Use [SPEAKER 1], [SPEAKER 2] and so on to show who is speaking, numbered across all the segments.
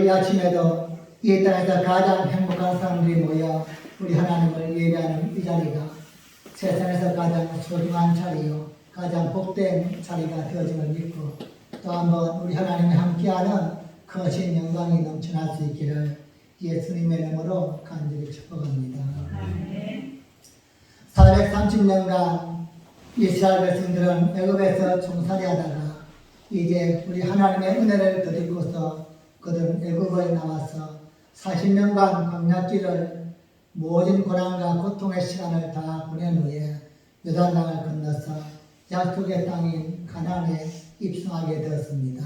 [SPEAKER 1] 이 아침에도 이 땅에서 가장 행복한 사람들이 모여 우리 하나님을 예배하는 이 자리가 세상에서 가장 소중한 자리요, 가장 복된 자리가 되어짐을 믿고 또 한번 우리 하나님과 함께하는 거신 영광이 넘쳐날 수 있기를 예수님의 이름으로 간절히 축복합니다. 430년간 이스라엘 백성들은 애굽에서 종살이하다가 이제 우리 하나님의 은혜를 덧입고서 그들은 애굽을 나와서 40년간 광야길을 모든 고난과 고통의 시간을 다 보낸 후에 요단강을 건너서 약속의 땅인 가나안에 입성하게 되었습니다.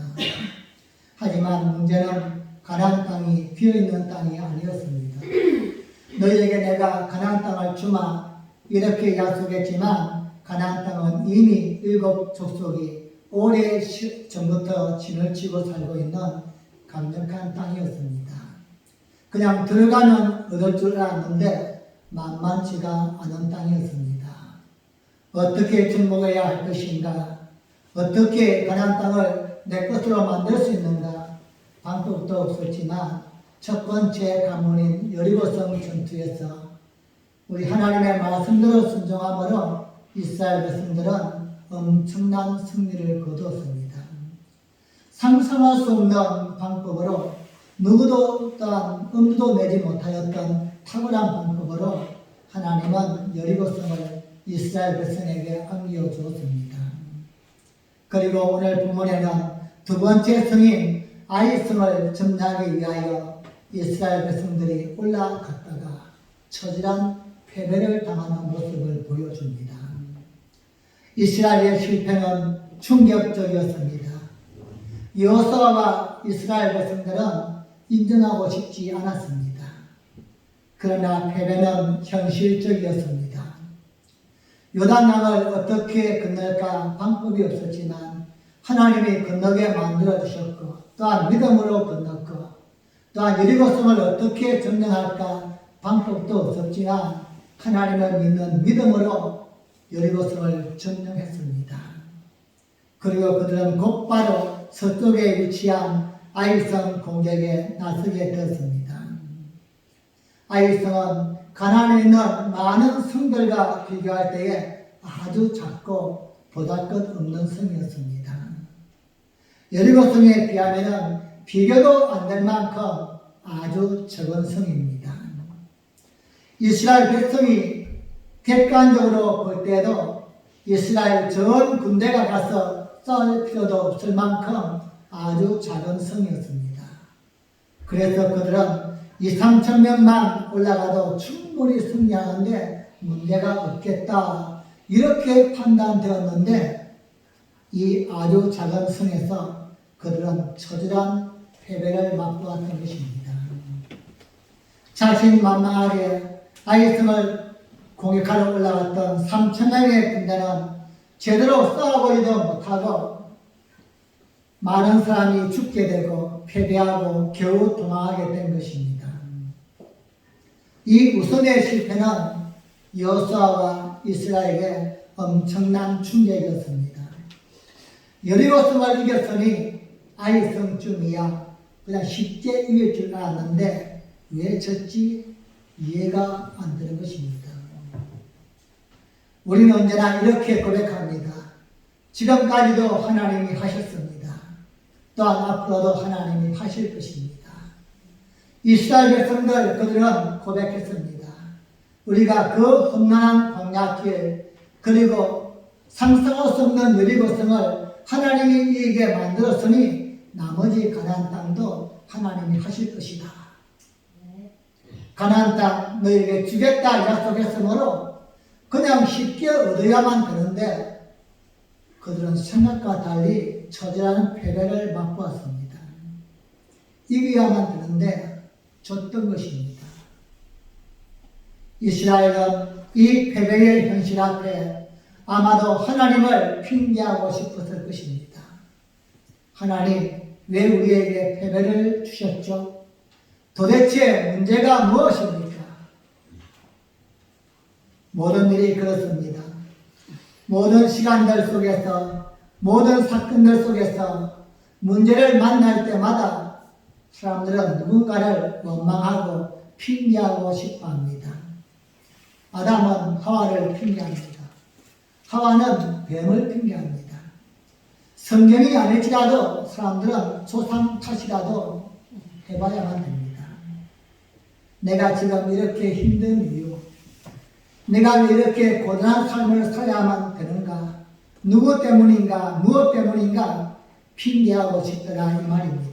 [SPEAKER 1] 하지만 문제는 가나안 땅이 비어있는 땅이 아니었습니다. 너희에게 내가 가나안 땅을 주마 이렇게 약속했지만 가나안 땅은 이미 7 족속이 오래 전부터 진을 치고 살고 있는 강력한 땅이었습니다. 그냥 들어가면 얻을 줄 알았는데 만만치가 않은 땅이었습니다. 어떻게 정복해야 할 것인가? 어떻게 가나안 땅을 내 것으로 만들 수 있는가? 방법도 없었지만 첫 번째 관문인 여리고성 전투에서 우리 하나님의 말씀대로 순종함으로 이스라엘 백성들은 엄청난 승리를 거두었습니다. 상상할 수 없는 방법으로 누구도 또한 엄두도 내지 못하였던 탁월한 방법으로 하나님은 여리고성을 이스라엘 백성에게 안겨 주었습니다. 그리고 오늘 본문에는 두 번째 성인 아이성을 점령하기 위하여 이스라엘 백성들이 올라갔다가 처절한 패배를 당하는 모습을 보여줍니다. 이스라엘의 실패는 충격적이었습니다. 여호수아와 이스라엘 백성들은 인정하고 싶지 않았습니다. 그러나 패배는 현실적이었습니다. 요단강을 어떻게 건널까 방법이 없었지만 하나님이 건너게 만들어 주셨고 또한 믿음으로 건넜고 또한 여리고성을 어떻게 점령할까 방법도 없었지만 하나님을 믿는 믿음으로 여리고성을 점령했습니다. 그리고 그들은 곧바로 서쪽에 위치한 아이성 공격에 나서게 되었습니다. 아이성은 가나안에 있는 많은 성들과 비교할 때에 아주 작고 보잘것없는 성이었습니다. 여리고성에 비하면 비교도 안 될 만큼 아주 적은 성입니다. 이스라엘 백성이 객관적으로 볼 때도 이스라엘 전 군대가 가서 싸울 필요도 없을 만큼 아주 작은 성이었습니다. 그래서 그들은 2~3천 명만 올라가도 충분히 승리하는데 문제가 없겠다 이렇게 판단되었는데 이 아주 작은 성에서 그들은 처절한 패배를 맛보았던 것입니다. 자신만만하게 아이성을 공격하러 올라갔던 3,000명의 군대는 제대로 싸워보지도 못하고 많은 사람이 죽게 되고 패배하고 겨우 도망하게 된 것입니다. 이 우선의 실패는 여호수아와 이스라엘에게 엄청난 충격이었습니다. 여리고성을 이겼으니 아이성쯤이야 그냥 쉽게 이길 줄 알았는데 왜 졌지? 이해가 안 되는 것입니다. 우리는 언제나 이렇게 고백합니다. 지금까지도 하나님이 하셨습니다. 또한 앞으로도 하나님이 하실 것입니다. 이스라엘 백성들 그들은 고백했습니다. 우리가 그 험난한 광야길 그리고 상상할 수 없는 여리고성을 하나님이 이기게 만들었으니 나머지 가나안 땅도 하나님이 하실 것이다. 가나안 땅 너희에게 주겠다 약속했으므로 그냥 쉽게 얻어야만 되는데 그들은 생각과 달리 처절한 패배를 맛보았습니다. 이겨야만 되는데 졌던 것입니다. 이스라엘은 이 패배의 현실 앞에 아마도 하나님을 핑계하고 싶었을 것입니다. 하나님, 왜 우리에게 패배를 주셨죠? 도대체 문제가 무엇입니까? 모든 일이 그렇습니다. 모든 시간들 속에서 모든 사건들 속에서 문제를 만날 때마다 사람들은 누군가를 원망하고 핑계하고 싶어 합니다. 아담은 하와를 핑계합니다. 하와는 뱀을 핑계합니다. 성경이 아닐지라도 사람들은 조상 탓이라도 해봐야만 됩니다. 내가 지금 이렇게 힘든 이유, 내가 왜 이렇게 고단한 삶을 살아야만 되는가, 누구 때문인가, 무엇 때문인가 핑계하고 싶더라 이 말입니다.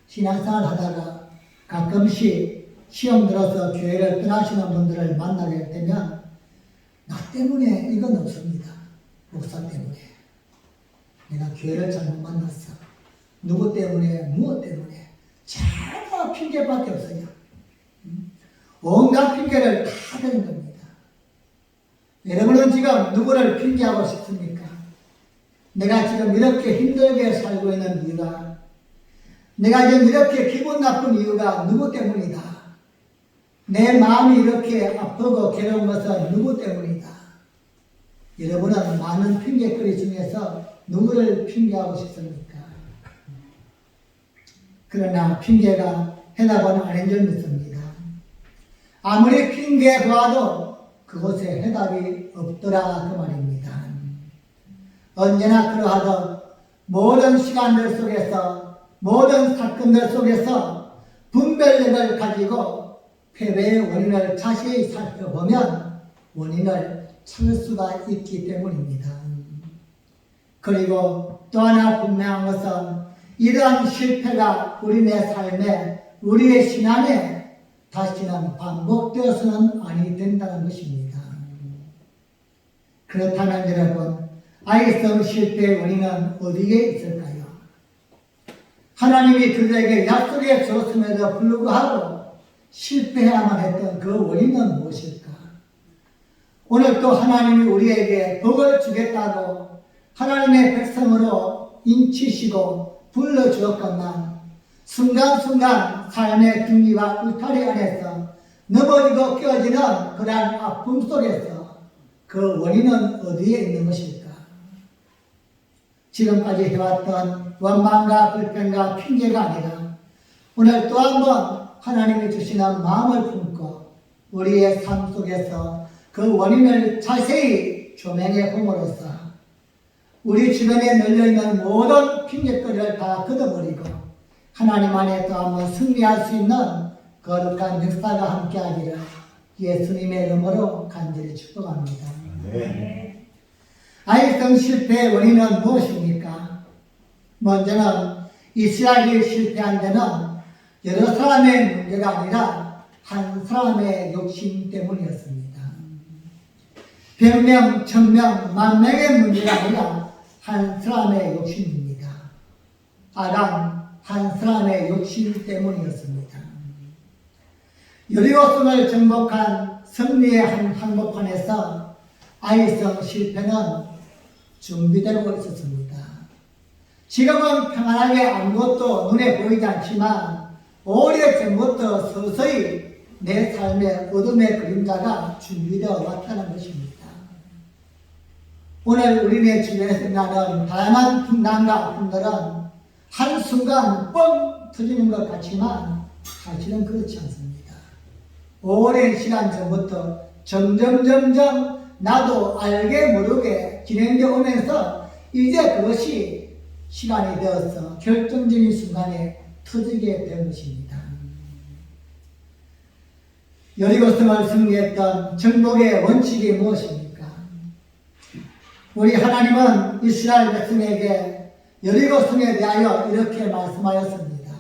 [SPEAKER 1] 신앙생활 하다가 가끔씩 시험 들어서 교회를 떠나시는 분들을 만나게 되면 나 때문에 이건 없습니다. 목사 때문에. 내가 교회를 잘못 만났어. 누구 때문에, 무엇 때문에. 전부 핑계밖에 없어요. 온갖 핑계를 다 대는 겁니다. 여러분은 지금 누구를 핑계하고 싶습니까? 내가 지금 이렇게 힘들게 살고 있는 이유가, 내가 지금 이렇게 기분 나쁜 이유가 누구 때문이다. 내 마음이 이렇게 아프고 괴로운 것은 누구 때문이다. 여러분은 많은 핑계거리 중에서 누구를 핑계하고 싶습니까? 그러나 핑계가 해답은 아닌 줄 믿습니다. 아무리 핑계해봐도 그곳에 해답이 없더라 그 말입니다. 언제나 그러하던 모든 시간들 속에서, 모든 사건들 속에서 분별력을 가지고 패배의 원인을 자세히 살펴보면 원인을 찾을 수가 있기 때문입니다. 그리고 또 하나 분명한 것은 이러한 실패가 우리의 삶에, 우리의 신앙에 다시는 반복되어서는 아니 된다는 것입니다. 그렇다면 여러분, 아이성 실패의 원인은 어디에 있을까요? 하나님이 그들에게 약속해 주었음에도 불구하고 실패해야만 했던 그 원인은 무엇일까? 오늘 또 하나님이 우리에게 복을 주겠다고 하나님의 백성으로 인치시고 불러주었건만 순간순간 삶의 등기와 울타리 안에서 넘어지고 깨어지는 그러한 아픔 속에서 그 원인은 어디에 있는 것일까? 지금까지 해왔던 원망과 불평과 핑계가 아니라 오늘 또 한 번 하나님이 주시는 마음을 품고 우리의 삶 속에서 그 원인을 자세히 조명해 봄으로써 우리 주변에 널려있는 모든 핑계거리를 다 걷어버리고 하나님 안에 또 한 번 승리할 수 있는 거룩한 역사가 함께하기를 예수님의 이름으로 간절히 축복합니다. 네. 아이성 실패의 원인은 무엇입니까? 먼저는 이스라엘이 실패한 데는 여러 사람의 문제가 아니라 한 사람의 욕심 때문이었습니다. 100명, 1000명, 10,000명의 문제가 아니라 한 사람의 욕심입니다. 아람 한 사람의 욕심 때문이었습니다. 여리고성을 정복한 승리의 한 한복판에서 아이성 실패는 준비되고 있었습니다. 지금은 평안하게 아무것도 눈에 보이지 않지만 오래전부터 서서히 내 삶의 어둠의 그림자가 준비되어 왔다는 것입니다. 오늘 우리네 주변에서 나는 다양한 풍랑과 아픔들은 한순간 뻥 터지는 것 같지만 사실은 그렇지 않습니다. 오랜 시간 전부터 점점 나도 알게 모르게 진행되어 오면서 이제 그것이 시간이 되어서 결정적인 순간에 터지게 된 것입니다. 여리고성을 승리했던 정복의 원칙이 무엇입니까? 우리 하나님은 이스라엘 백성에게 여리고성에 대하여 이렇게 말씀하였습니다.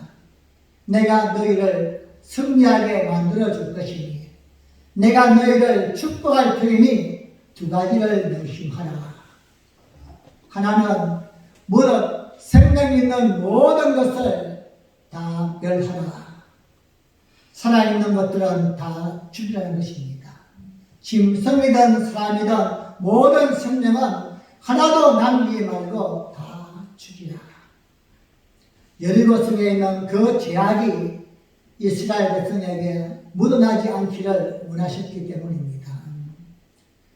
[SPEAKER 1] 내가 너희를 승리하게 만들어줄 것이니 내가 너희를 축복할 터이니 두 가지를 명심하라. 하나는 무릇 생명 있는 모든 것을 다 멸하라. 살아있는 것들은 다 죽이라는 것입니다. 짐승이든 사람이든 모든 생명은 하나도 남기지 말고 다 죽이라. 여리고성에 있는 그 제약이 이스라엘 백성에게 묻어나지 않기를 원하셨기 때문입니다.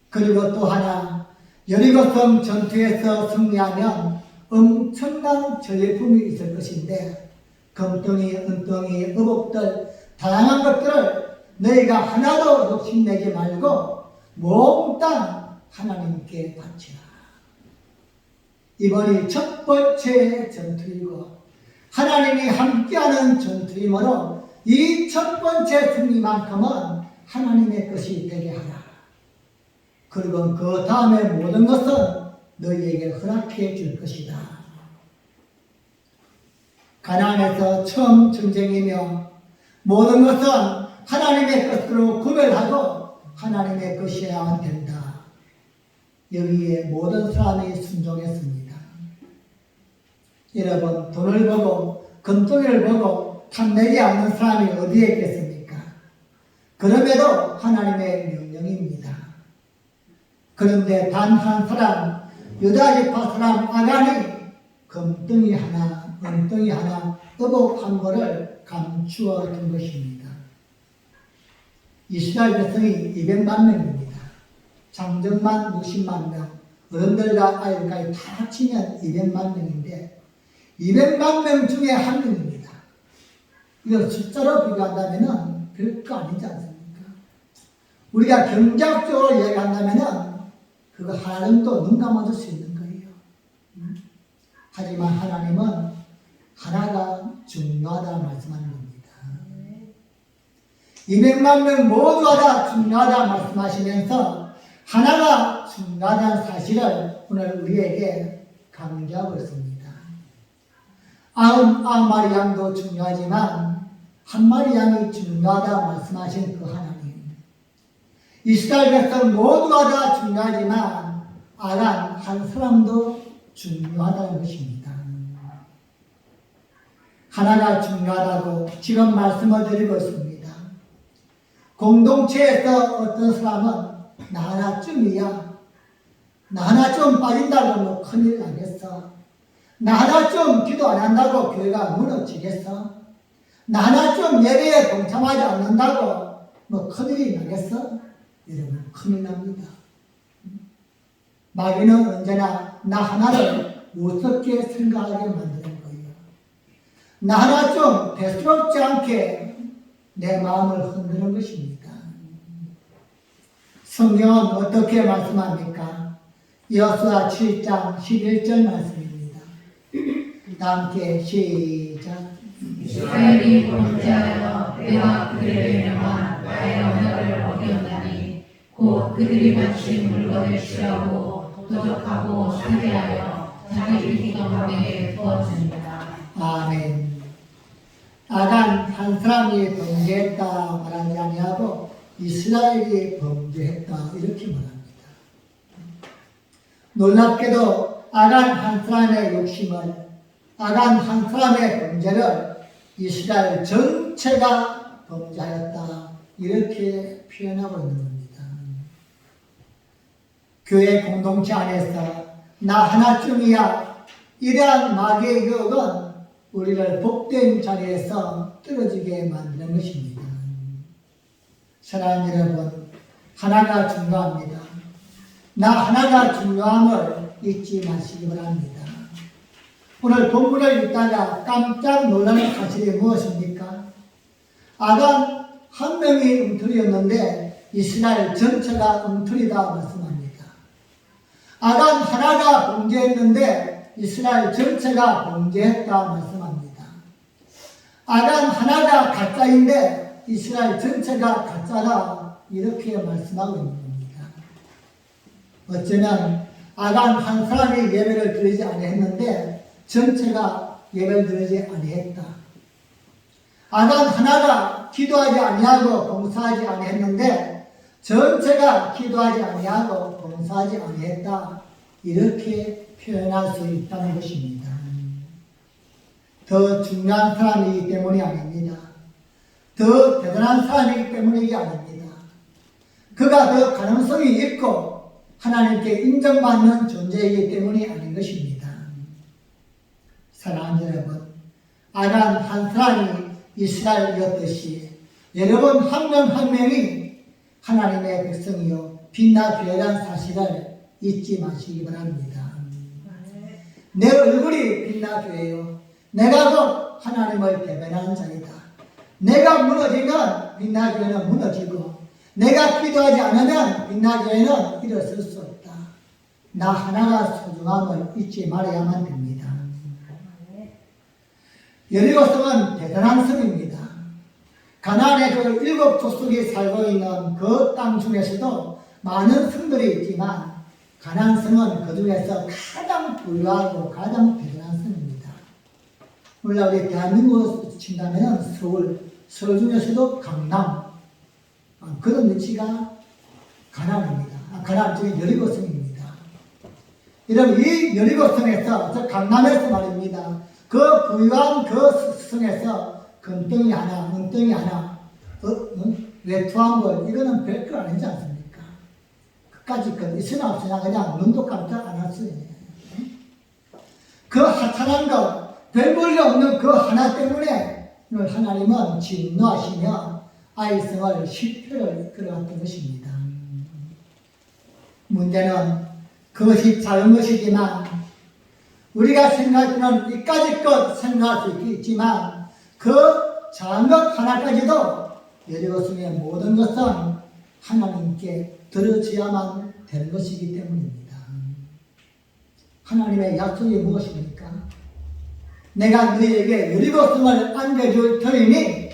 [SPEAKER 1] 그리고 또 하나, 여리고성 전투에서 승리하면 엄청난 전리품이 있을 것인데 금덩이, 은덩이, 의복들 다양한 것들을 너희가 하나도 욕심내지 말고 몽땅 하나님께 바치라. 이번이 첫 번째 전투이고 하나님이 함께하는 전투이므로 이 첫 번째 승리만큼은 하나님의 것이 되게 하라. 그리고 그 다음에 모든 것은 너희에게 허락해 줄 것이다. 가나안에서 처음 전쟁이며 모든 것은 하나님의 것으로 구별하고 하나님의 것이어야만 된다. 여기에 모든 사람이 순종했습니다. 여러분, 돈을 보고 금덩이를 보고 탐내지 않는 사람이 어디에 있겠습니까? 그럼에도 하나님의 명령입니다. 그런데 단 한 사람, 유다지파 사람 아간이 금덩이 하나, 은덩이 하나, 의복 한 벌을 감추어 둔 것입니다. 이스라엘 백성이 200만 명입니다. 장정만 60만 명, 어른들과 아이들까지 다 합치면 200만 명인데 200만 명 중에 한 명입니다. 이걸 숫자로 비교한다면 별거 아니지 않습니까? 우리가 경제학적으로 이야기한다면 그거 하나 정도 눈 감아줄 수 있는 거예요. 하지만 하나님은 하나가 중요하다 말씀하는 겁니다. 200만 명 모두가 다 중요하다 말씀하시면서 하나가 중요하다는 사실을 오늘 우리에게 강조하고 있습니다. 99마리 양도 중요하지만 한 마리 양이 중요하다 말씀하신 그 하나님. 이스라엘 백성 모두가 다 중요하지만 아간 한 사람도 중요하다는 것입니다. 하나가 중요하다고 지금 말씀을 드리고 있습니다. 공동체에서 어떤 사람은 나 하나쯤이야. 나 하나 좀 빠진다고 뭐 큰일 나겠어. 나 하나 좀 기도 안 한다고 교회가 무너지겠어. 나 하나 좀 예배에 동참하지 않는다고 뭐 큰일이 나겠어. 여러분, 큰일 납니다. 마귀는 언제나 나 하나를 우습게 생각하게 만드는 거예요. 나 하나 좀 대수롭지 않게 내 마음을 흔드는 것입니다. 성경은 어떻게 말씀합니까? 여호수아 7장 11절 말씀입니다. 다 함께 시작.
[SPEAKER 2] 이스라엘이 범죄하여 내가 그들을 명한 나의 언어를 어겼나니 곧 그들이 바친 물건을 취하고 도적하고 상대하여 자기를 기도함에 부어줍니다.
[SPEAKER 1] 아멘. 아간 한 사람이 범죄했다 말하지 아니하고 이스라엘이 범죄했다 이렇게 말합니다. 놀랍게도 아간 한 사람의 욕심을, 아간 한 사람의 범죄를 이스라엘 전체가 범죄하였다 이렇게 표현하고 있는 겁니다. 교회 공동체 안에서 나 하나쯤이야 이러한 마귀의 유혹은 우리를 복된 자리에서 떨어지게 만드는 것입니다. 사랑하는 여러분, 하나가 중요합니다. 나 하나가 중요함을 잊지 마시기 바랍니다. 오늘 본문을 읽다가 깜짝 놀라는 사실이 무엇입니까? 아간 한 명이 엉터리였는데 이스라엘 전체가 엉터리다 말씀합니다. 아간 하나가 범죄했는데 이스라엘 전체가 범죄했다 말씀합니다. 아간 하나가 가짜인데 이스라엘 전체가 가짜다 이렇게 말씀하고 있는 겁니다. 어쩌면 아간 한 사람이 예배를 드리지 아니했는데 전체가 예배를 드리지 아니했다. 아간 하나가 기도하지 아니하고 봉사하지 아니했는데 전체가 기도하지 아니하고 봉사하지 아니했다. 이렇게 표현할 수 있다는 것입니다. 더 중요한 사람이기 때문이 아닙니다. 더 대단한 사람이기 때문이 아닙니다. 그가 더 가능성이 있고 하나님께 인정받는 존재이기 때문이 아닌 것입니다. 사랑하는 여러분, 아간 한 사람이 이스라엘이었듯이 여러분 한 명 한 명이 하나님의 백성이요 빛나 귀하다는 사실을 잊지 마시기 바랍니다. 내 얼굴이 빛나교회요. 내가 곧 하나님을 대변하는 자이다. 내가 무너지면 빛나교회는 무너지고 내가 기도하지 않으면 빛나교회는 일어설 수 없다. 나 하나가 소중함을 잊지 말아야만 됩니다. 여리고성은 대단한 성입니다. 가나안의 그 7 족속이 살고 있는 그 땅 중에서도 많은 성들이 있지만 가나안 성은 그 중에서 가장 부유하고 가장 대단한 성입니다. 물론 우리 대한민국으로 친다면 서울 중에서도 강남 그런 위치가 가나안입니다. 가나안 중에 여리고성입니다. 여러분 이 여리고성에서 저 강남에서 말입니다. 그 부유한 그 성에서 금덩이 하나, 은덩이 하나, 외투한 걸 이거는 별거 아니지 않습니까? 그까짓 것 있으나 없으나 그냥 눈도 깜짝 안 왔어요. 그 하찮은 것, 별 볼일 없는 그 하나 때문에 하나님은 진노하시며 아이성을 실패를 이끌어갔던 것입니다. 문제는 그것이 작은 것이지만 우리가 생각하는 이까짓 것 생각할 수 있지만 그 작은 것 하나까지도 여리고성의 모든 것은 하나님께 드려져야만 되는 것이기 때문입니다. 하나님의 약속이 무엇입니까? 내가 너희에게 여리고성을 안겨줄 터이니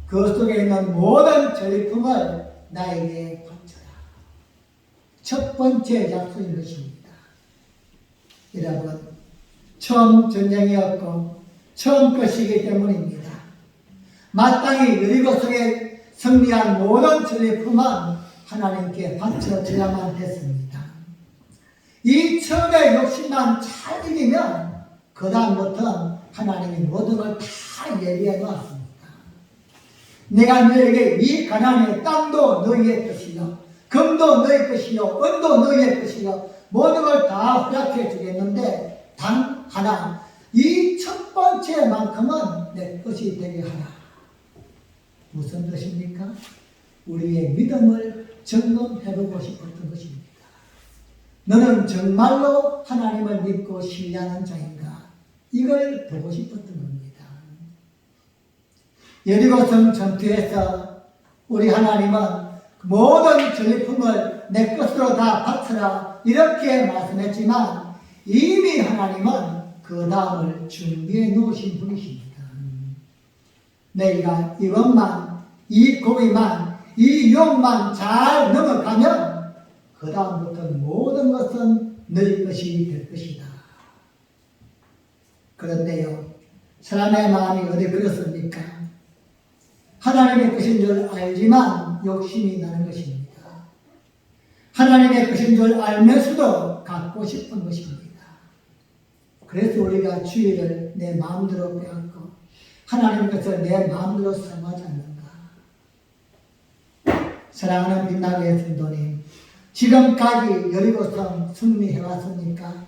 [SPEAKER 1] 그 속에 있는 모든 전리품을 나에게 바쳐라. 첫 번째 약속인 것입니다. 여러분, 처음 전쟁이었고 처음 것이기 때문입니다. 마땅히 여리고성에 승리한 모든 전리품은 하나님께 바쳐져야만 했습니다. 이 처음에 욕심만 잘 이기면 그 다음부터는 하나님이 모든 걸 다 예비해 놓았습니다. 내가 너에게 이 가나안의 땅도 너희의 것이요 금도 너희 것이요 은도 너희의 것이요 모든 걸 다 허락해 주겠는데 단 하나 이 첫 번째만큼은 내 것이 되게 하라. 무슨 뜻입니까? 우리의 믿음을 점검해보고 싶었던 것입니다. 너는 정말로 하나님을 믿고 신뢰하는 자인가? 이걸 보고 싶었던 겁니다. 여리고성 전투에서 우리 하나님은 모든 전리품을 내 것으로 다 바쳐라 이렇게 말씀했지만 이미 하나님은 그 다음을 준비해 놓으신 분이십니다. 너희가 이것만, 이 고비만, 이 욕만 잘 넘어가면 그 다음부터는 모든 것은 너희 것이 될 것이다. 그런데요, 사람의 마음이 어디 그렇습니까? 하나님의 것인 줄 알지만 욕심이 나는 것입니다. 하나님의 것인 줄 알면서도 갖고 싶은 것입니다. 그래서 우리가 주의를 내 마음대로 빼앗고 하나님의 것을 내 마음대로 사용하지 않는가. 사랑하는 빛나게 성도님, 지금까지 여리고성 승리해왔습니까?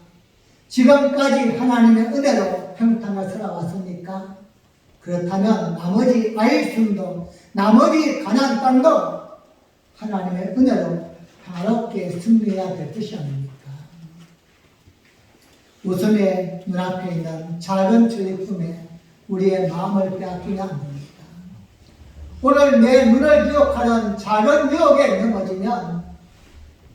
[SPEAKER 1] 지금까지 하나님의 은혜로 평탄을 살아왔습니까? 그렇다면 나머지 아이성도 나머지 가나안 땅도 하나님의 은혜로 평화롭게 승리해야 될 것이 아닙니까? 우선에 눈앞에 있는 작은 전리품에 우리의 마음을 빼앗기면 안 됩니다. 오늘 내 눈을 기억하는 작은 유혹에 넘어지면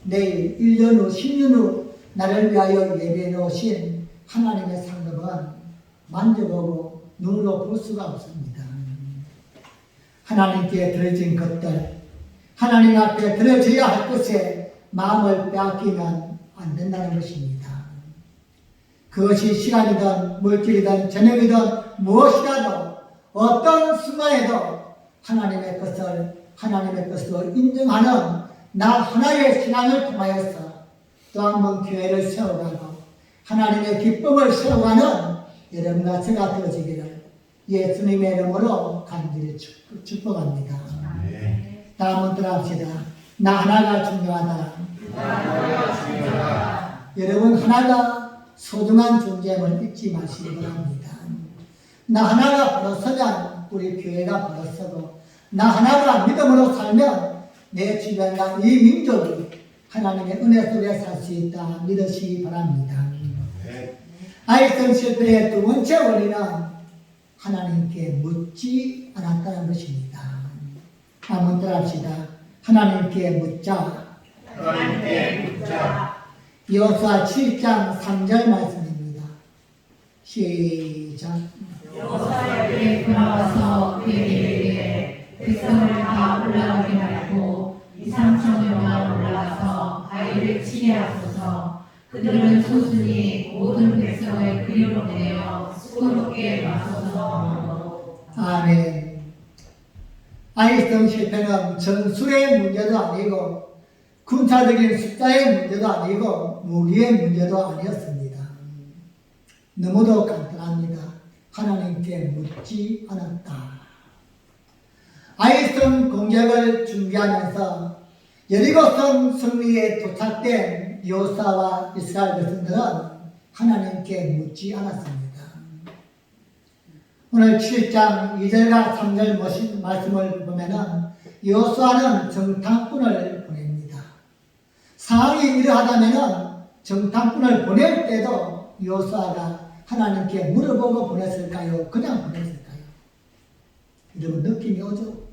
[SPEAKER 1] 내일 1년 후 10년 후 나를 위하여 예배해 놓으신 하나님의 상급은 만져보고 눈으로 볼 수가 없습니다. 하나님께 드려진 것들, 하나님 앞에 드려져야 할 것에 마음을 빼앗기면 안 된다는 것입니다. 그것이 시간이든 물질이든 저녁이든 무엇이라도 어떤 순간에도 하나님의 것으로 인정하는 나 하나의 신앙을 통하여서 또 한 번 교회를 세워가고 하나님의 기쁨을 세워가는 여러분과 제가 되어지기를 예수님의 이름으로 간절히 축복합니다. 다음은 따라합시다. 나 하나가 중요하다. 여러분 하나가 소중한 존재임을 잊지 마시기 바랍니다. 나 하나가 벌어서면 우리 교회가 벌어서고 나 하나가 믿음으로 살면 내 주변과 이 민족이 하나님의 은혜 속에 살 수 있다 믿으시기 바랍니다. 아이성 실패의 두 번째 원인은 하나님께 묻지 않았다는 것입니다. 한번 따라합시다. 하나님께 묻자. 여호수아 7장 3절 말씀입니다. 시작.
[SPEAKER 2] 여호수아에게 돌아와서 그에게 백성을 다 올라가게 말고 2,3천여만 올라가서 바위를 치게 하소서. 그들은 소순이 모든 백성을 그리로 내어 수고롭게 맞서서.
[SPEAKER 1] 아멘. 아이성 실패는 전술의 문제도 아니고 군사적인 숫자의 문제도 아니고 무기의 문제도 아니었습니다. 너무도 간단합니다. 하나님께 묻지 않았다. 아이성 공격을 준비하면서 여리고성 승리에 도착된 여호수아와 이스라엘 백성들은 하나님께 묻지 않았습니다. 오늘 7장 2절과 3절 말씀을 보면은 여호수아는 정탐꾼을 보냅니다. 상황이 이러하다면은 정탐꾼을 보낼 때도 여호수아가 하나님께 물어보고 보냈을까요? 그냥 보냈을까요? 여러분 느낌이 오죠?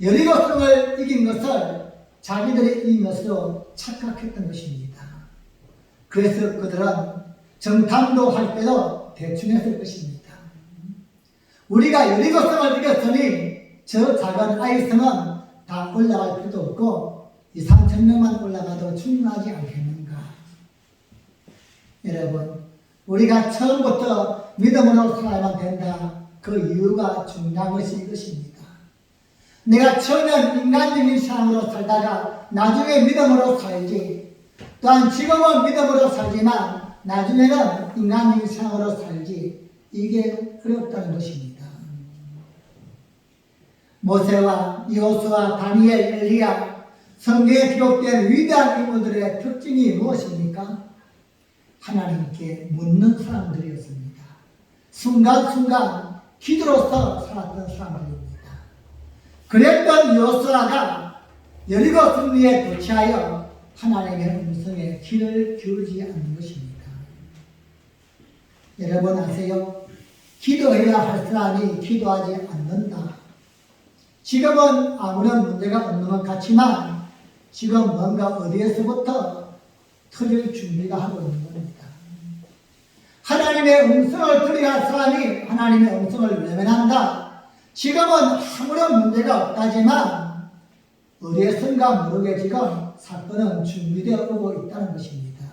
[SPEAKER 1] 여리고성을 이긴 것을 자기들이 이긴 것으로 착각했던 것입니다. 그래서 그들은 정탐도 할 때도 대충 했을 것입니다. 우리가 여리고성을 이겼으니 저 작은 아이성은 다 올라갈 필요도 없고 2,3,000명만 올라가도 충분하지 않겠는가? 여러분, 우리가 처음부터 믿음으로 살아야만 된다. 그 이유가 중요한 것이 이것입니다. 내가 처음엔 인간적인 신앙으로 살다가 나중에 믿음으로 살지, 또한 지금은 믿음으로 살지만 나중에는 인간적인 신앙으로 살지, 이게 어렵다는 것입니다. 모세와 여호수아, 다니엘, 엘리야, 성경에 기록된 위대한 인물들의 특징이 무엇입니까? 하나님께 묻는 사람들이었습니다. 순간순간 기도로서 살았던 사람들입니다. 그랬던 여호수아가 여리고 승리에 도취하여 하나님의 음성에 귀를 기울이지 않는 것입니다. 여러분 아세요? 기도해야 할 사람이 기도하지 않는다. 지금은 아무런 문제가 없는 것 같지만 지금 뭔가 어디에서부터 터질 준비가 하고 있는 겁니다. 하나님의 음성을 들어야 할 사람이 하나님의 음성을 외면한다. 지금은 아무런 문제가 없다지만 어디에선가 모르게 지금 사건은 준비되어 오고 있다는 것입니다.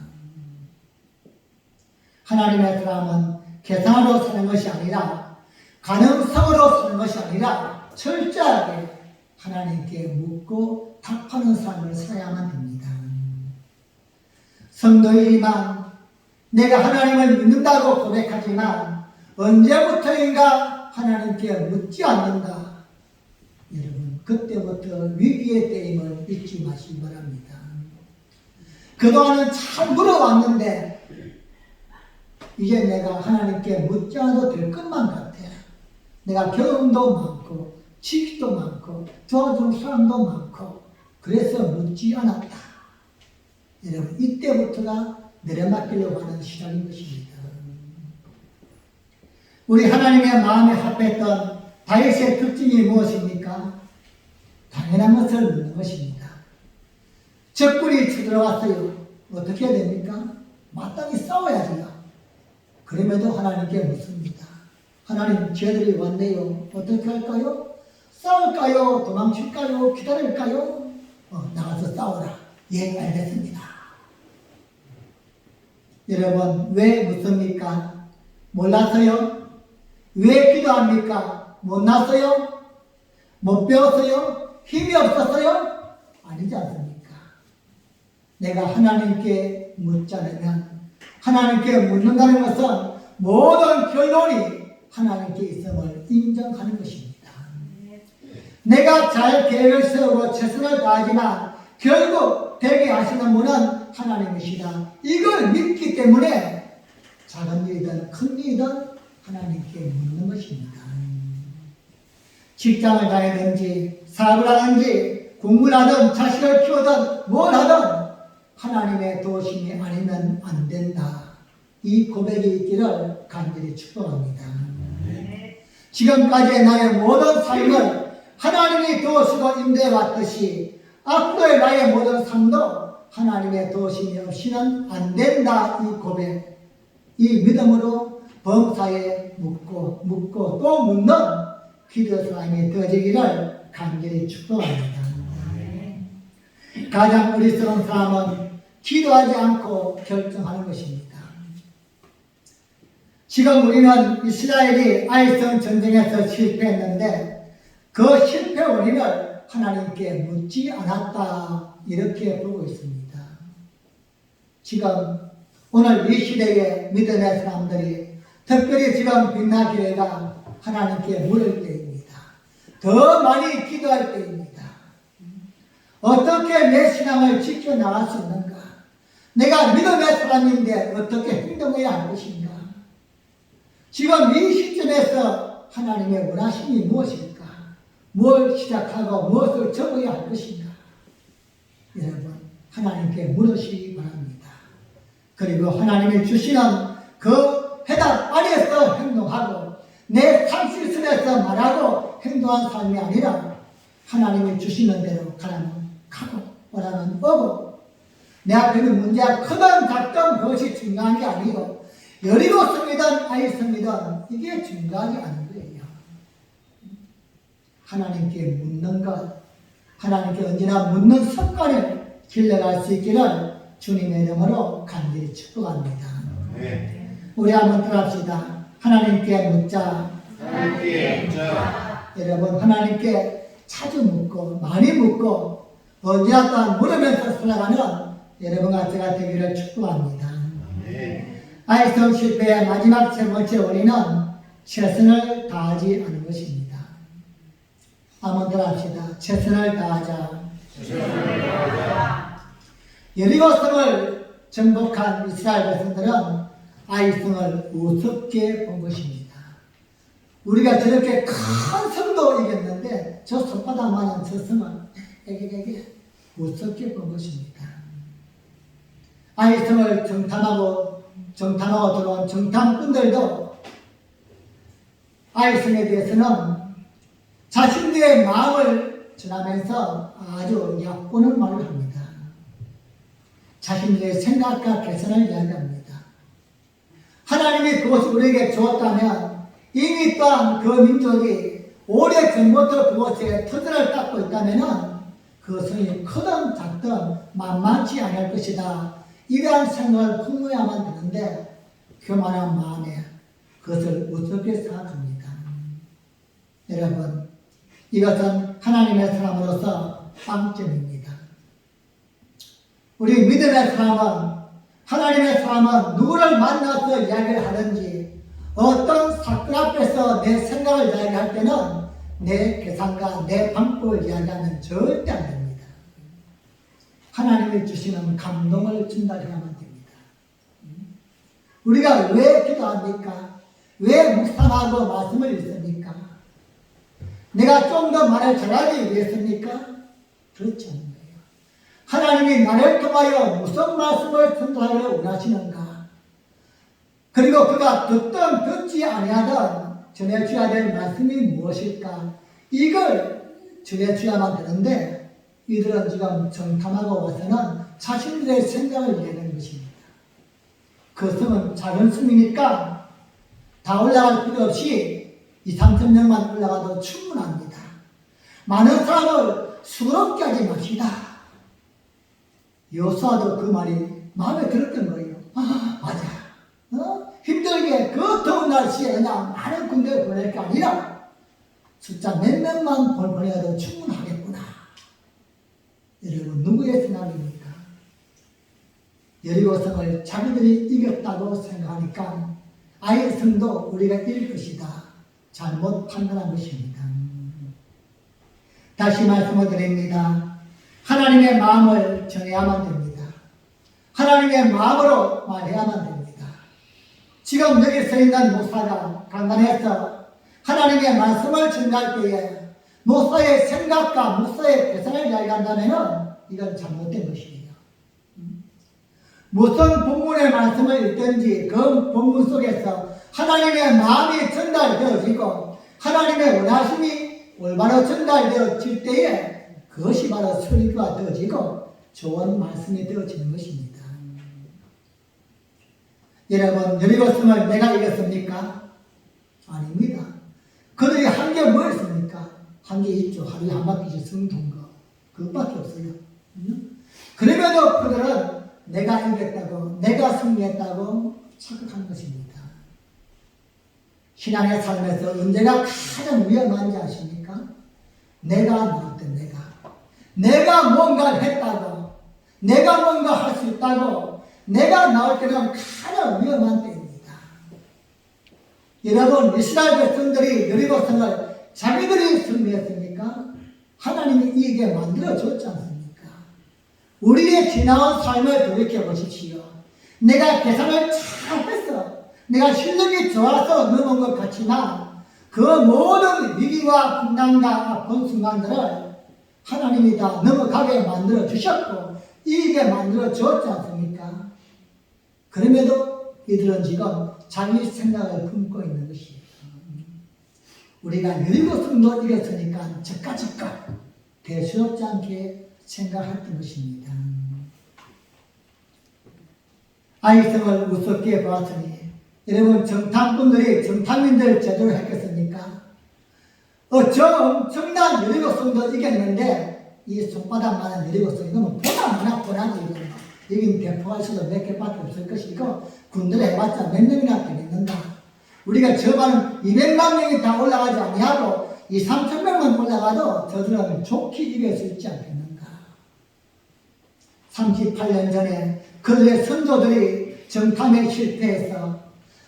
[SPEAKER 1] 하나님의 사람은 계산으로 사는 것이 아니라 가능성으로 사는 것이 아니라 철저하게 하나님께 묻고 답하는 삶을 살아야만 됩니다. 성도이지만 내가 하나님을 믿는다고 고백하지만 언제부터인가 하나님께 묻지 않는다. 여러분 그때부터 위기의 때임을 잊지 마시기 바랍니다. 그동안은 잘 물어왔는데 이제 내가 하나님께 묻지 않아도 될 것만 같아. 내가 경험도 많고 지식도 많고 도와준 사람도 많고 그래서 묻지 않았다. 여러분 이때부터가 내려맡기려고 하는 시작인 것입니다. 우리 하나님의 마음에 합했던 다윗의 특징이 무엇입니까? 당연한 것을 묻는 것입니다. 적군이 쳐들어왔어요. 어떻게 해야 됩니까? 마땅히 싸워야지요. 그럼에도 하나님께 묻습니다. 하나님 쟤들이 왔네요. 어떻게 할까요? 싸울까요? 도망칠까요? 기다릴까요? 나가서 싸워라. 예, 알겠습니다. 여러분 왜 묻습니까? 몰라서요? 왜 기도합니까? 못났어요? 못 배웠어요? 힘이 없었어요? 아니지 않습니까? 내가 하나님께 묻지 않으면 하나님께 묻는다는 것은 모든 결론이 하나님께 있음을 인정하는 것입니다. 내가 잘 계획을 세우고 최선을 다하지만 결국 되게 하시는 분은 하나님이시다. 이걸 믿기 때문에 작은 일이든 큰 일이든 하나님께 묻는 것입니다. 직장을 다니든지 사업을 하든지 공부를 하든 자식을 키우든 뭘 하든 하나님의 도우심이 아니면 안 된다. 이 고백이 있기를 간절히 축복합니다. 지금까지의 나의 모든 삶을 하나님이 도우시고 인도해 왔듯이 앞으로의 나의 모든 삶도 하나님의 도우심이 없이는 안 된다. 이 고백, 이 믿음으로 범사에 묻고 또 묻는 기도의 사람이 되어지기를 간절히 축복합니다. 가장 어리석은 사람은 기도하지 않고 결정하는 것입니다. 지금 우리는 이스라엘이 아이성 전쟁에서 실패했는데 그 실패 원인을 하나님께 묻지 않았다, 이렇게 보고 있습니다. 지금 오늘 이 시대의 믿음의 사람들이, 특별히 지금 빛나교회가 하나님께 물을 때입니다. 더 많이 기도할 때입니다. 어떻게 내 신앙을 지켜나갈 수 있는가? 내가 믿음의 사람인데 어떻게 행동해야 할 것인가? 지금 이 시점에서 하나님의 원하심이 무엇일까? 뭘 시작하고 무엇을 접어야 할 것인가? 여러분, 하나님께 물으시기 바랍니다. 그리고 하나님이 주시는 그 해답 안에서 행동하고 내 상실선에서 말하고 행동한 삶이 아니라 하나님이 주시는 대로 가라면 가고 오라면 오고, 내 앞에 있는 문제가 크든 작든 그것이 중요한 게 아니고 여리고성이든 아이성이든 이게 중요하지 않은 거예요. 하나님께 묻는 것, 하나님께 언제나 묻는 습관을 길러갈 수 있기를 주님의 이름으로 간절히 축복합니다. 우리 한번 들어갑시다. 하나님께 묻자.
[SPEAKER 3] 하나님께 묻자.
[SPEAKER 1] 여러분, 하나님께 자주 묻고 많이 묻고 언제나 또한 물으면서 살아가는 여러분과 제가 되기를 축복합니다. 아이성 실패의 마지막 세 번째 원인은 최선을 다하지 않은 것입니다. 한번 더 합시다. 최선을 다하자. 여리고성을 정복한 이스라엘 백성들은 아이성을 우습게 본 것입니다. 우리가 저렇게 큰 성도 이겼는데 저 손바닥만한 저 성을 에게 우습게 본 것입니다. 아이성을 정탐하고 들어온 정탐꾼들도 아이성에 대해서는 자신들의 마음을 전하면서 아주 얕보는 말을 합니다. 자신들의 생각과 개선을 이야기합니다. 하나님이 그것을 우리에게 주었다면 이미 또한 그 민족이 오래전부터 그것에 터전을 닦고 있다면 그 성이 크든 작든 만만치 않을 것이다. 이러한 생각을 품어야만 되는데 교만한 마음에 그것을 우습게 생각합니다. 여러분, 이것은 하나님의 사람으로서 빵점입니다. 우리 믿음의 사람은, 하나님의 사람은 누구를 만나서 이야기를 하든지 어떤 사건 앞에서 내 생각을 이야기할 때는 내 계산과 내 방법을 이야기하면 절대 안 됩니다. 하나님이 주시는 감동을 전달해야만 됩니다. 우리가 왜 기도합니까? 왜 묵상하고 말씀을 읽습니까? 내가 좀 더 말을 잘하기 위해서입니까? 그렇지 않은 거예요. 하나님이 나를 통하여 무슨 말씀을 전달하기를 원하시는가? 그리고 그가 듣든 듣지 아니하든 전해줘야 될 말씀이 무엇일까? 이걸 전해줘야만 되는데 이들은 지금 정탐하고 와서는 자신들의 생각을 내는 것입니다. 그 성은 작은 성이니까 다 올라갈 필요 없이 2~3,000명만 올라가도 충분합니다. 많은 사람을 수고롭게 하지 맙시다. 여호수아도 그 말이 마음에 들었던 거예요. 아, 맞아. 힘들게 그 더운 날씨에 그냥 많은 군대를 보낼 게 아니라 숫자 몇 명만 보내도 충분하겠구나. 여러분, 누구의 생각입니까? 여리고성을 자기들이 이겼다고 생각하니까 아이성도 우리가 이길 것이다. 잘못 판단한 것입니다. 다시 말씀을 드립니다. 하나님의 마음을 전해야만 됩니다. 하나님의 마음으로 말해야만 됩니다. 지금 여기 서 있는 목사가 강단에서 하나님의 말씀을 전할 때에 목사의 생각과 목사의 계산을 이야기한다면 이건 잘못된 것이에요. 무슨 본문의 말씀을 읽든지 그 본문 속에서 하나님의 마음이 전달되어지고 하나님의 원하심이 올바로 전달되어질 때에 그것이 바로 설교가 되어지고 좋은 말씀이 되어지는 것입니다. 여러분, 여리고성을 내가 이겼습니까? 아닙니다. 그들이 한 게 뭐였습니까? 한 게 있죠. 하루에 한 바퀴씩 성도인 거. 그것밖에 없어요. 그럼에도 그들은 내가 이겼다고, 내가 승리했다고 착각하는 것입니다. 신앙의 삶에서 언제가 가장 위험한지 아십니까? 내가 나왔던 내가 뭔가를 했다고, 내가 뭔가 할 수 있다고, 내가 나올 때는 가장 위험한 때입니다. 여러분, 이스라엘 백성들이 여리고성을 자기들이 승리했습니까? 하나님이 이기게 만들어줬지 않습니까? 우리의 지나온 삶을 돌이켜보십시오. 내가 계산을 잘했어. 내가 실력이 좋아서 넘은 것 같지만 그 모든 위기와 분난과 아픈 순간들을 하나님이 다 넘어가게 만들어 주셨고 이기게 만들어 주었지 않습니까? 그럼에도 이들은 지금 자기 생각을 품고 있는 것이에요. 우리가 여리고성도 이겼으니까 저까지껏 대수롭지 않게 생각했던 것입니다. 아이성을 우습게 보았으니 여러분, 정탐꾼들이 정탐인들 제대로 했겠습니까? 저 엄청난 여리고성도 이겼는데 이 손바닥만한 여리고성이 너무 보나마나 여긴 대포할 수도 몇 개밖에 없을 것이고 군대를 해봤자 몇 명이나 되겠는가. 우리가 저반은 200만 명이 다 올라가지 아니하고 2~3천 명만 올라가도 저들은 좋게 이길 수 있지 않겠는가. 38년 전에 그들의 선조들이 정탐에 실패해서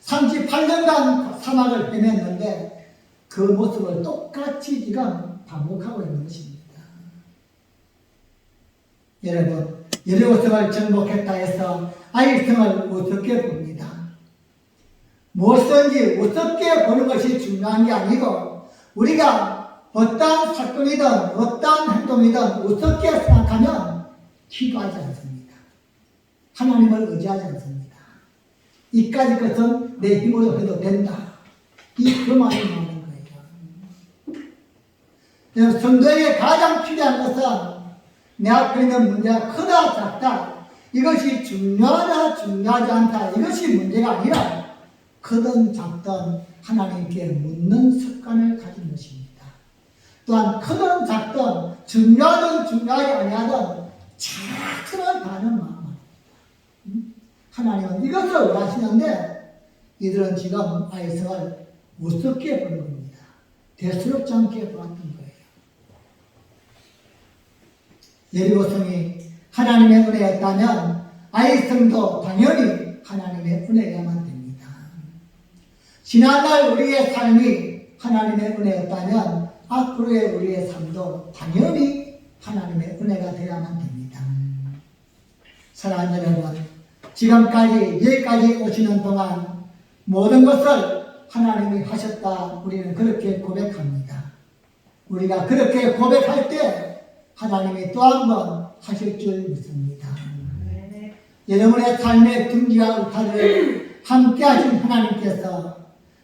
[SPEAKER 1] 38년간 사막을 헤맸는데 그 모습을 똑같이 지금 반복하고 있는 것입니다. 여러분, 여리고성을 정복했다 해서 아이성을 어떻게 봅니다. 무엇든지 우습게 보는 것이 중요한 게 아니고 우리가 어떠한 사건이든 어떠한 행동이든 우습게 생각하면 기도하지 않습니다. 하나님을 의지하지 않습니다. 이까지 것은 내 힘으로 해도 된다. 그 말이 나오는 거예요. 성도에게 가장 필요한 것은 내 앞에 있는 문제가 크다 작다 이것이 중요하다 중요하지 않다 이것이 문제가 아니라 크든 작든 하나님께 묻는 습관을 가진 것입니다. 또한 크든 작든 중요하든 중요하지 아니하든 최선을 다하는 마음. 하나님은 이것을 원하시는데 이들은 지금 아이성을 우습게 보는 겁니다. 대수롭지 않게 보았던 거예요. 여리고성이 하나님의 은혜였다면 아이성도 당연히 하나님의 은혜야만 됩니다. 지난날 우리의 삶이 하나님의 은혜였다면 앞으로의 우리의 삶도 당연히 하나님의 은혜가 되어야만 됩니다. 사랑하는 여러분, 지금까지 여기까지 오시는 동안 모든 것을 하나님이 하셨다 우리는 그렇게 고백합니다. 우리가 그렇게 고백할 때 하나님이 또 한 번 하실 줄 믿습니다. 여러분의 삶의 등기와 울타리를 함께 하신 하나님께서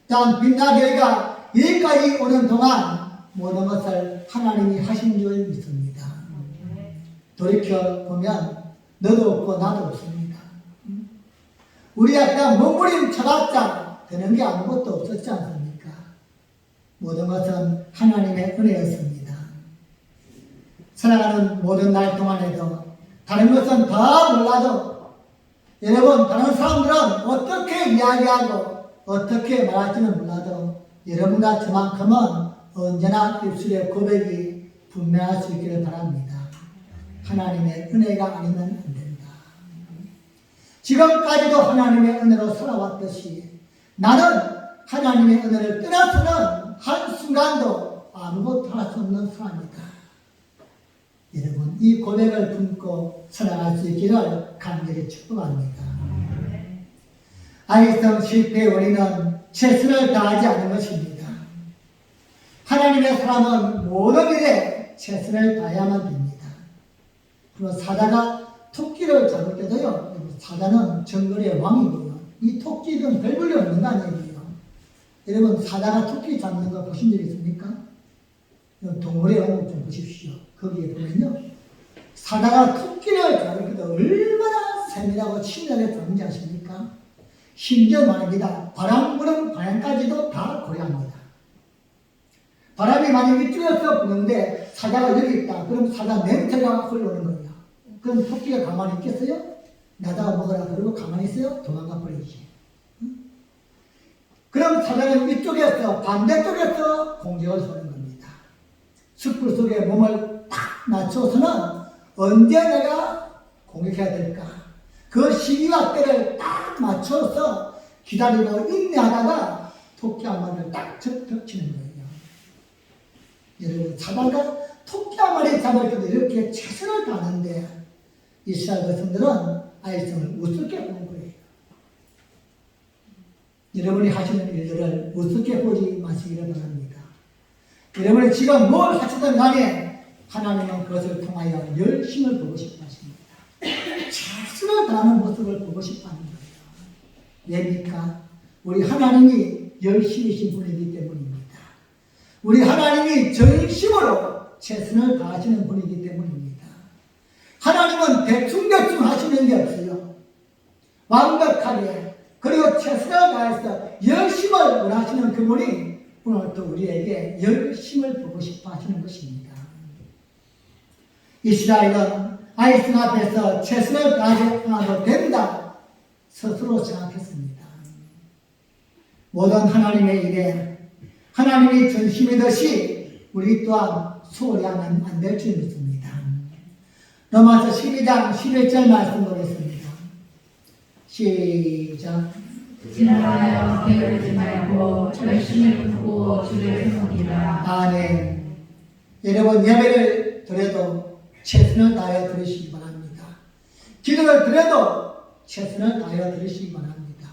[SPEAKER 1] 또한 빛나교회가 여기까지 오는 동안 모든 것을 하나님이 하신 줄 믿습니다. 돌이켜보면 너도 없고 나도 없습니다. 우리가 그냥 몸부림쳐봤자 되는 게 아무것도 없었지 않습니까? 모든 것은 하나님의 은혜였습니다. 살아가는 모든 날 동안에도 다른 것은 다 몰라도 여러분 다른 사람들은 어떻게 이야기하고 어떻게 말할지는 몰라도 여러분과 저만큼은 언제나 입술의 고백이 분명할 수 있기를 바랍니다. 하나님의 은혜가 아니면 안 된다. 지금까지도 하나님의 은혜로 살아왔듯이 나는 하나님의 은혜를 떠나서는 한순간도 아무것도 할 수 없는 사람이다. 여러분 이 고백을 품고 살아갈 수 있기를 간절히 축복합니다. 아이성 실패의 원인은 최선을 다하지 않은 것입니다. 하나님의 사람은 모든 일에 최선을 다해야만 됩니다. 그리고 사자가 토끼를 잡을 때도요 사자는 정글의 왕이고요. 이 토끼는 별 볼일 없는 거 아니에요. 여러분 사자가 토끼 잡는 거 보신 적 있습니까? 동물의 왕국 좀 보십시오. 거기에 보면요. 사자가 토끼를 잡을 때 얼마나 세밀하고 친절하게 잡는지 아십니까? 심지어 말입니다. 바람 부는 방향까지도 다 고려합니다. 바람이 만약 이쪽에서 부는데 사자가 여기 있다. 그럼 사자 냄새가 흘러오는 거예요. 그럼 토끼가 가만히 있겠어요? 나다가 먹으라 그러고 가만히 있어요? 도망가 버리지. 그럼 사자는 이쪽에서 반대쪽에서 공격을 쏘는 겁니다. 숯불 속에 몸을 딱 낮춰서는 언제 내가 공격해야 될까? 그 시기와 때를 딱 맞춰서 기다리고 인내하다가 토끼 한 마리를 딱 덮치는 거예요. 여러분, 사자가 토끼 한 마리 잡을 때도 이렇게 최선을 다하는데 이스라엘 백성들은 아이성을 우습게 보는 거예요. 여러분이 하시는 일들을 우습게 보지 마시기를 바랍니다. 여러분이 지금 뭘 하시든 간에 하나님은 그것을 통하여 열심을 보고 싶어 하십니다. 최선을 다하는 모습을 보고 싶어 하는 거예요. 왜입니까? 우리 하나님이 열심이신 분이기 때문입니다. 우리 하나님이 전심으로 최선을 다하시는 분이기 때문입니다. 하나님은 대충대충 하시는 게 없어요. 완벽하게 그리고 최선을 다해서 열심을 원하시는 그분이 오늘 또 우리에게 열심을 보고 싶어 하시는 것입니다. 이스라엘은 아이성 앞에서 최선을 다해도 된다 스스로 생각했습니다. 모든 하나님의 일에 하나님이 전심이듯이 우리 또한 소홀히 하면 안 될 줄 믿습니다. 로마서 12장 11절 말씀 보겠습니다. 시작.
[SPEAKER 2] 지나가여 게으르지 말고 열심히 두고 주를 섬기라.
[SPEAKER 1] 아멘. 여러분 예배를 드려도 최선을 다하여 드리시기 바랍니다. 기도를 드려도 최선을 다하여 드리시기 바랍니다.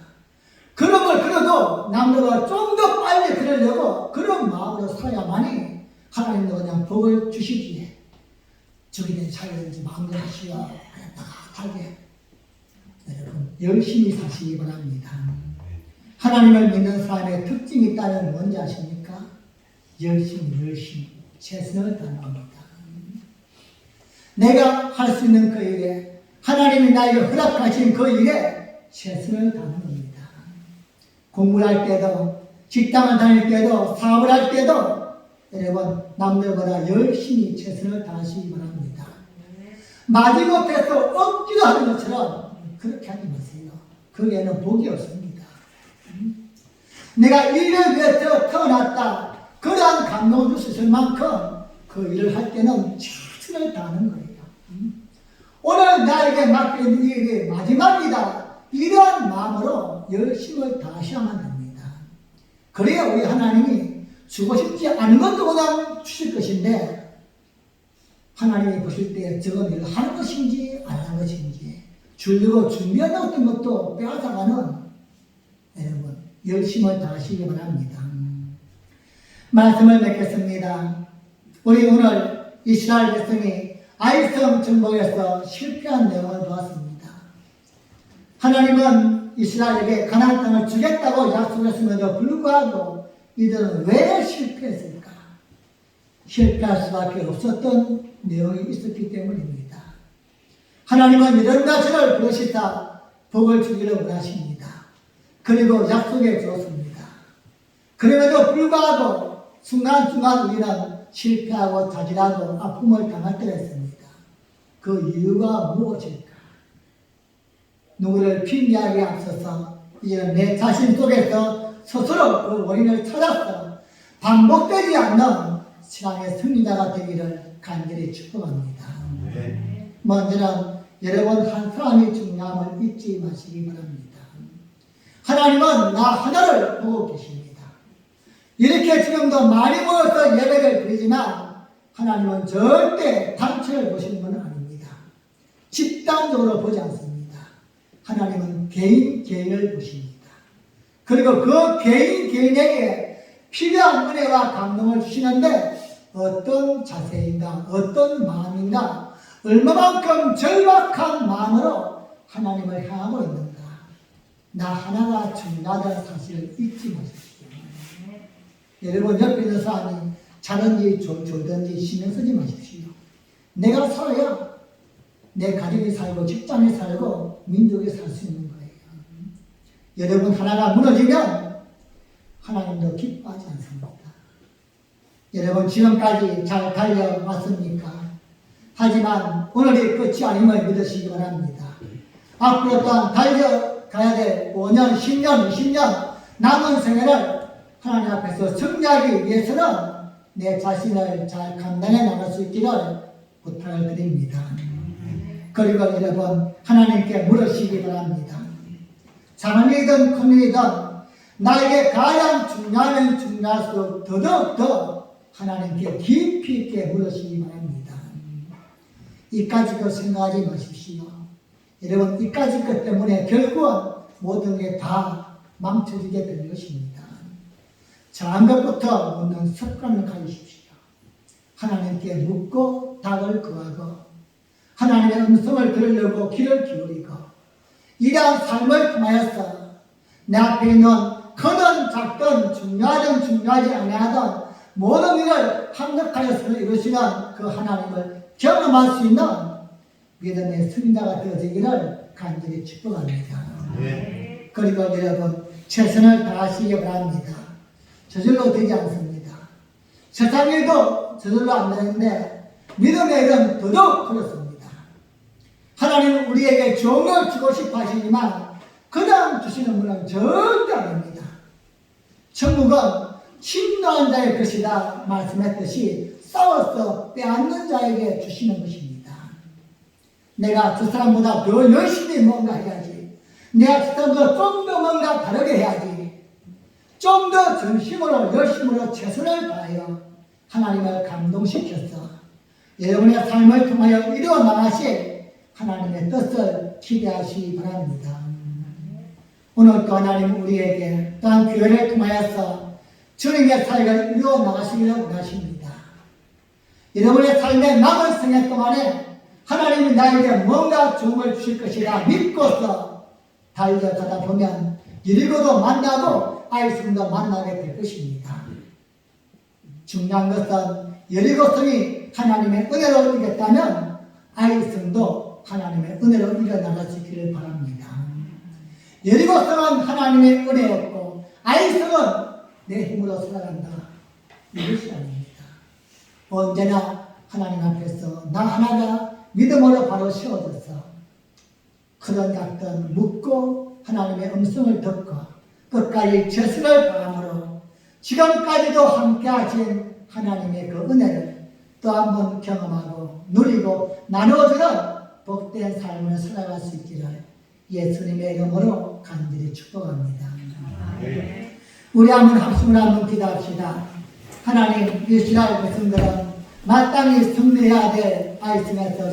[SPEAKER 1] 그런 걸 그래도 남들보다 좀 더 빨리 그러려고 그런 마음으로 살아야만이 하나님도 그냥 복을 주시기에 주기는 살든지 마음대로 하시어 나가게 여러분 열심히 사시기 바랍니다. 하나님을 믿는 사람의 특징이 있다면 뭔지 아십니까? 열심히 최선을 다하는 겁니다. 내가 할 수 있는 그 일에 하나님이 나에게 허락하신 그 일에 최선을 다하는 겁니다. 공부를 할 때도 직장을 다닐 때도 사업을 할 때도 여러분 남들보다 열심히 최선을 다하시기 바랍니다. 마지못해서 억지로 하는 것처럼 그렇게 하지 마세요. 거기에는 복이 없습니다. 내가 일을 위해서 태어났다 그러한 감동을 주실 만큼 그 일을 할 때는 최선을 다하는 거예요. 오늘 나에게 맡긴 일이 마지막이다 이러한 마음으로 열심을 다하셔야만 됩니다. 그래야 우리 하나님이 주고 싶지 않은 것도 그냥 주실 것인데 하나님이 보실 때 저건 일을 하는 것인지 안 하는 것인지 주려고 준비해놓은 것도 빼앗아가는 여러분 열심을 다하시기 바랍니다. 말씀을 맺겠습니다. 우리 오늘 이스라엘 백성이 아이성 정복에서 실패한 내용을 보았습니다. 하나님은 이스라엘에게 가나안 땅을 주겠다고 약속했음에도 불구하고 이들은 왜 실패했을까? 실패할 수밖에 없었던 내용이 있었기 때문입니다. 하나님은 이런가 저를 부르시다 복을 주기를 원하십니다. 그리고 약속해 주었습니다. 그럼에도 불구하고 순간순간 우리는 실패하고 자질하고 아픔을 당할 때가 있습니다. 그 이유가 무엇일까? 누구를 핑계하기에 앞서서 이제는 내 자신 속에서 스스로 그 원인을 찾아서 반복되지 않는 신앙의 승리자가 되기를 간절히 축복합니다. 먼저는 여러분 한 사람이 중요함을 잊지 마시기 바랍니다. 하나님은 나 하나를 보고 계십니다. 이렇게 지금도 많이 모여서 예배를 드리지만 하나님은 절대 단체를 보시는 분은 아닙니다. 집단적으로 보지 않습니다. 하나님은 개인을 보십니다. 그리고 그 개인에게 필요한 은혜와 감동을 주시는데 어떤 자세인가 어떤 마음인가 얼마만큼 절박한 마음으로 하나님을 향하고 있는가? 나 하나가 중요하다는 사실을 잊지 마십시오. 여러분 옆에 있는 사람이 자든지 졸든지 신경 쓰지 마십시오. 내가 살아야 내 가족이 살고 직장이 살고 민족이 살 수 있는 거예요. 여러분 하나가 무너지면 하나님도 기뻐하지 않습니다. 여러분 지금까지 잘 달려왔습니까? 하지만 오늘이 끝이 아님을 믿으시기 바랍니다. 앞으로 또한 달려가야 될 5년, 10년, 20년 남은 생애를 하나님 앞에서 승리하기 위해서는 내 자신을 잘 감당해 나갈 수 있기를 부탁을 드립니다. 그리고 여러분 하나님께 물으시기 바랍니다. 작은 일이든 큰 일이든 나에게 가장 중요하면 중요할수록 더더욱 하나님께 깊이 있게 물으시기 바랍니다. 이까지 것 생각하지 마십시오. 여러분 이까지 것 때문에 결국은 모든 게 다 망쳐지게 될 것입니다. 작은 것부터 묻는 습관을 가지십시오. 하나님께 묻고 답을 구하고 하나님의 음성을 들으려고 귀를 기울이고 이러한 삶을 통하여서 내 앞에 있는 크든 작든 중요하든 중요하지 아니하든 모든 일을 합력하여서 이루시는 그 하나님을 경험할 수 있는 믿음의 승자가 되어지기를 간절히 축복합니다.
[SPEAKER 3] 네.
[SPEAKER 1] 그리고 여러분 최선을 다하시기 바랍니다. 저절로 되지 않습니다. 세상 일도 저절로 안 되는데 믿음의 일은 더더욱 그렇습니다. 하나님은 우리에게 좋은 걸 주고 싶어 하시지만 그냥 주시는 분은 절대 아닙니다. 천국은 침노한 자의 것이다 말씀했듯이 싸워서 빼앗는 자에게 주시는 것입니다. 내가 저 사람보다 더 열심히 뭔가 해야지. 내가 저 사람보다 좀 더 뭔가 다르게 해야지. 좀 더 전심으로 열심으로 최선을 다하여 하나님을 감동시켜서 여러분의 삶을 통하여 이루어 나가실 하나님의 뜻을 기대하시기 바랍니다. 오늘 또 하나님 우리에게 또한 교회를 통하여서 주님의 사역을 이루어 나가시기를 원하십니다. 여러분의 삶의 남은 생애 동안에 하나님이 나에게 뭔가 좋음을 주실 것이라 믿고서 달려가다 보면 여리고도 만나고 아이성도 만나게 될 것입니다. 중요한 것은 여리고성이 하나님의 은혜로 이겼다면 아이성도 하나님의 은혜로 이겨나갈 수 있기를 바랍니다. 여리고성은 하나님의 은혜였고 아이성은 내 힘으로 살아간다. 이것이 아닙니다. 언제나 하나님 앞에서 나 하나가 믿음으로 바로 세워져서 크든 작든 묻고 하나님의 음성을 듣고 끝까지 최선을 다함으로 지금까지도 함께 하신 하나님의 그 은혜를 또 한 번 경험하고 누리고 나누어주는 복된 삶을 살아갈 수 있기를 예수님의 이름으로 간절히 축복합니다.
[SPEAKER 3] 네.
[SPEAKER 1] 우리 한번 합심을 한번 기도합시다. 하나님 이스라엘 백성들은 마땅히 승리해야 될 아이성에서